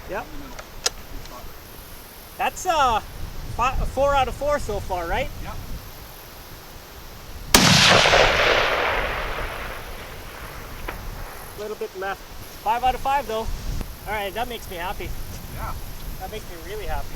Yep. That's 4 out of 4 so far, right? Yep. A little bit left. 5 out of 5 though. All right, that makes me happy. Yeah. That makes me really happy.